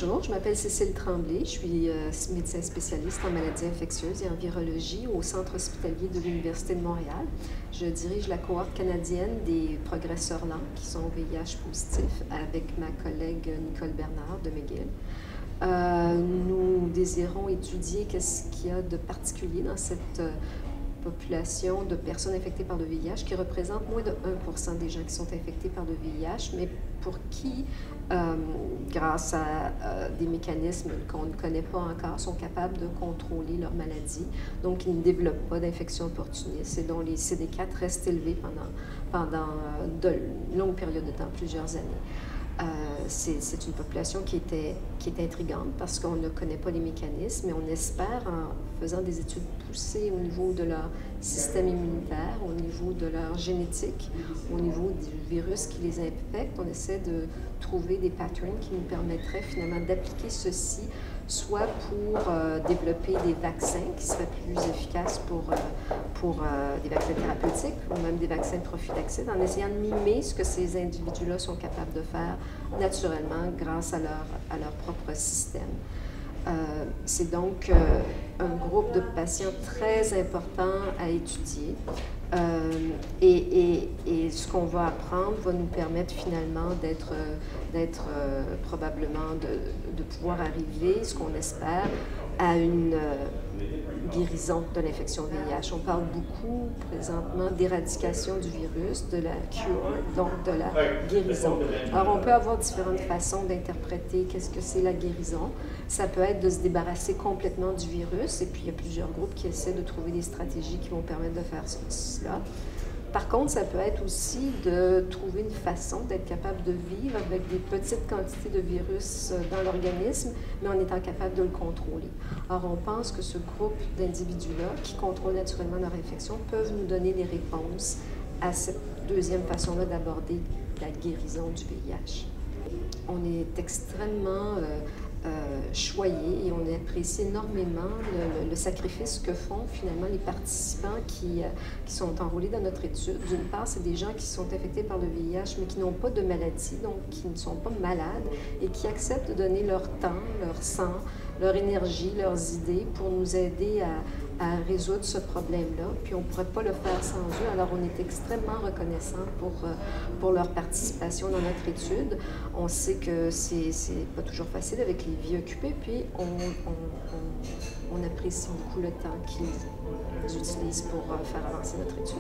Bonjour, je m'appelle Cécile Tremblay, je suis médecin spécialiste en maladies infectieuses et en virologie au Centre hospitalier de l'Université de Montréal. Je dirige la cohorte canadienne des progresseurs lents qui sont VIH positifs avec ma collègue Nicole Bernard de McGill. Nous désirons étudier qu'est-ce qu'il y a de particulier dans cette population de personnes infectées par le VIH qui représente moins de 1% des gens qui sont infectés par le VIH, mais pour qui, grâce à des mécanismes qu'on ne connaît pas encore, sont capables de contrôler leur maladie, donc ils ne développent pas d'infection opportuniste et dont les CD4 restent élevés pendant de longues périodes de temps, plusieurs années. C'est une population qui est intrigante parce qu'on ne connaît pas les mécanismes, mais on espère, en faisant des études poussées au niveau de leur système immunitaire, au niveau de leur génétique, au niveau du virus qui les infecte, on essaie de trouver des patterns qui nous permettraient finalement d'appliquer ceci soit pour développer des vaccins qui seraient plus efficaces pour des vaccins thérapeutiques ou même des vaccins prophylaxiques, en essayant de mimer ce que ces individus-là sont capables de faire naturellement grâce à leur propre système. C'est donc un groupe de patients très important à étudier. Et ce qu'on va apprendre va nous permettre finalement d'être probablement de pouvoir arriver, ce qu'on espère, à une guérison de l'infection VIH. On parle beaucoup présentement d'éradication du virus, de la cure, donc de la guérison. Alors on peut avoir différentes façons d'interpréter qu'est-ce que c'est la guérison. Ça peut être de se débarrasser complètement du virus, et puis il y a plusieurs groupes qui essaient de trouver des stratégies qui vont permettre de faire cela. Par contre, ça peut être aussi de trouver une façon d'être capable de vivre avec des petites quantités de virus dans l'organisme, mais en étant capable de le contrôler. Or, on pense que ce groupe d'individus-là, qui contrôlent naturellement leur infection, peuvent nous donner des réponses à cette deuxième façon-là d'aborder la guérison du VIH. On est extrêmement choyés et on apprécie énormément le sacrifice que font finalement les participants qui sont enrôlés dans notre étude. D'une part, c'est des gens qui sont infectés par le VIH mais qui n'ont pas de maladie, donc qui ne sont pas malades et qui acceptent de donner leur temps, leur sang, leur énergie, leurs idées pour nous aider à résoudre ce problème-là. Puis on ne pourrait pas le faire sans eux, alors on est extrêmement reconnaissant pour leur participation dans notre étude. On sait que c'est pas toujours facile avec les vies occupées, puis on apprécie beaucoup le temps qu'ils utilisent pour faire avancer notre étude.